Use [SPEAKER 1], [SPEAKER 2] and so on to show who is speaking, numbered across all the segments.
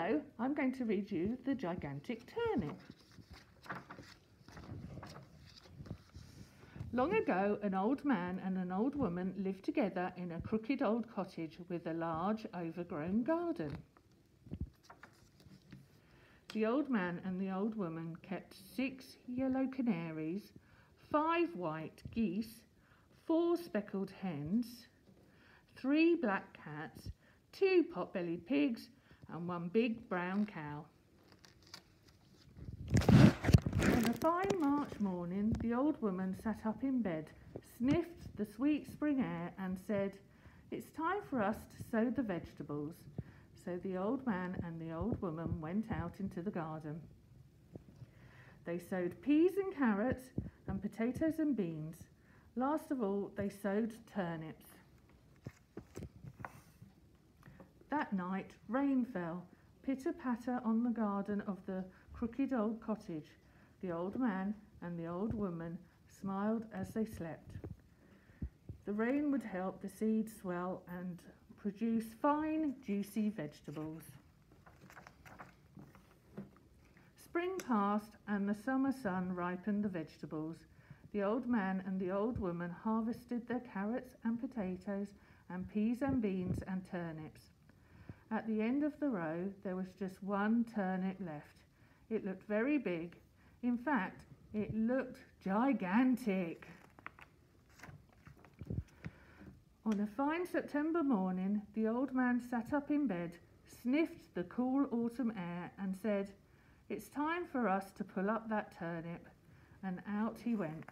[SPEAKER 1] Hello, I'm going to read you the Gigantic Turnip. Long ago, an old man and an old woman lived together in a crooked old cottage with a large overgrown garden. The old man and the old woman kept 6 yellow canaries, 5 white geese, 4 speckled hens, 3 black cats, 2 pot-bellied pigs, and 1 big brown cow. On a fine March morning, the old woman sat up in bed, sniffed the sweet spring air and said, "It's time for us to sow the vegetables." So the old man and the old woman went out into the garden. They sowed peas and carrots and potatoes and beans. Last of all, they sowed turnips. That night, rain fell, pitter-patter on the garden of the crooked old cottage. The old man and the old woman smiled as they slept. The rain would help the seeds swell and produce fine, juicy vegetables. Spring passed and the summer sun ripened the vegetables. The old man and the old woman harvested their carrots and potatoes and peas and beans and turnips. At the end of the row, there was just 1 turnip left. It looked very big. In fact, it looked gigantic. On a fine September morning, the old man sat up in bed, sniffed the cool autumn air and said, "It's time for us to pull up that turnip." And out he went.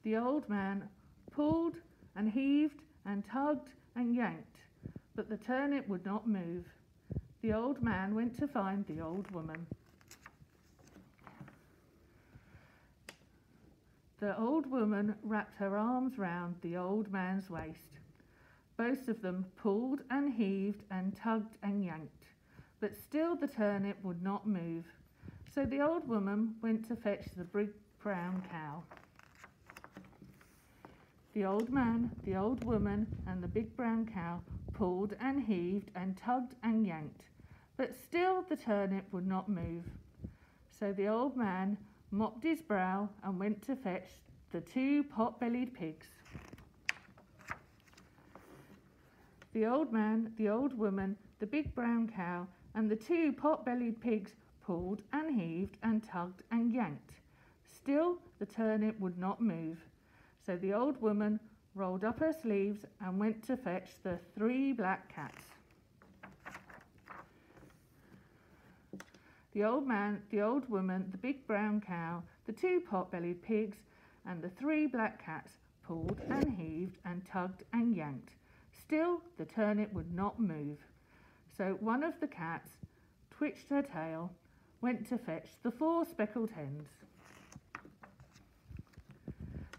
[SPEAKER 1] The old man pulled and heaved and tugged and yanked, but the turnip would not move. The old man went to find the old woman. The old woman wrapped her arms round the old man's waist. Both of them pulled and heaved and tugged and yanked, but still the turnip would not move. So the old woman went to fetch the big brown cow. The old man, the old woman, and the big brown cow pulled and heaved and tugged and yanked, but still the turnip would not move. So the old man mopped his brow and went to fetch the 2 pot-bellied pigs. The old man, the old woman, the big brown cow, and the 2 pot-bellied pigs pulled and heaved and tugged and yanked. Still the turnip would not move. So the old woman rolled up her sleeves and went to fetch the 3 black cats. The old man, the old woman, the big brown cow, the 2 pot-bellied pigs, and the 3 black cats pulled and heaved and tugged and yanked. Still the turnip would not move. So one of the cats twitched her tail, went to fetch the 4 speckled hens.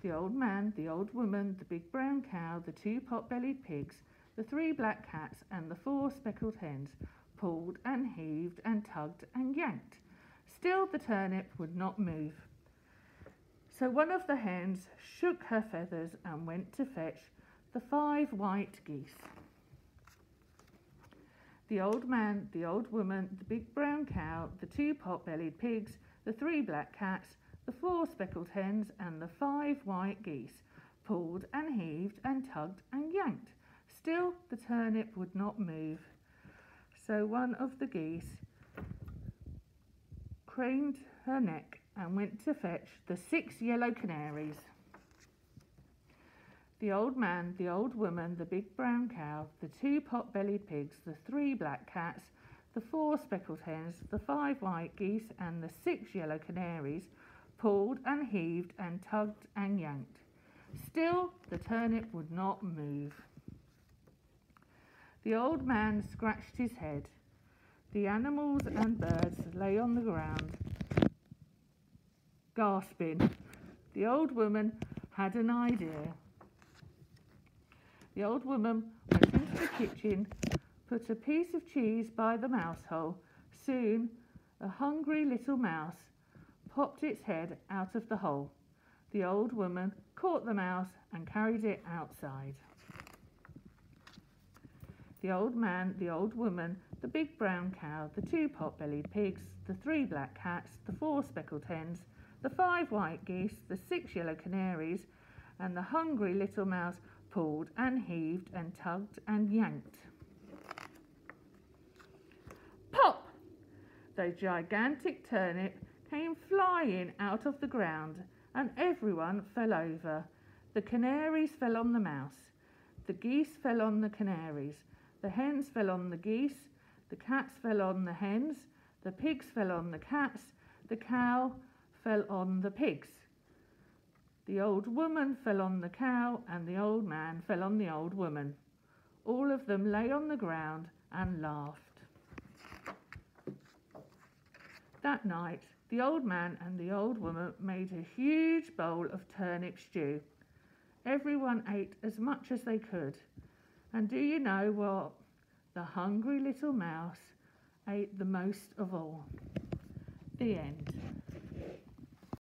[SPEAKER 1] The old man, the old woman, the big brown cow, the 2 pot-bellied pigs, the 3 black cats, and the 4 speckled hens pulled and heaved and tugged and yanked. Still the turnip would not move. So one of the hens shook her feathers and went to fetch the 5 white geese. The old man, the old woman, the big brown cow, the 2 pot-bellied pigs, the 3 black cats, the 4 speckled hens, and the 5 white geese pulled and heaved and tugged and yanked. Still the turnip would not move. So one of the geese craned her neck and went to fetch the 6 yellow canaries. The old man, the old woman, the big brown cow, the 2 pot-bellied pigs, the 3 black cats, the 4 speckled hens, the 5 white geese, and the 6 yellow canaries pulled and heaved and tugged and yanked. Still the turnip would not move. The old man scratched his head. The animals and birds lay on the ground, gasping. The old woman had an idea. The old woman went into the kitchen, put a piece of cheese by the mouse hole. Soon a hungry little mouse popped its head out of the hole. The old woman caught the mouse and carried it outside. the old man, the old woman, the big brown cow, the 2 pot-bellied pigs, the 3 black cats, the 4 speckled hens, the 5 white geese, the 6 yellow canaries, and the hungry little mouse pulled and heaved and tugged and yanked. Pop! The gigantic turnip came flying out of the ground, and everyone fell over. The canaries fell on the mouse. The geese fell on the canaries. The hens fell on the geese. The cats fell on the hens. The pigs fell on the cats. The cow fell on the pigs. The old woman fell on the cow, and the old man fell on the old woman. All of them lay on the ground and laughed. That night, the old man and the old woman made a huge bowl of turnip stew. Everyone ate as much as they could. And do you know what? The hungry little mouse ate the most of all. The end.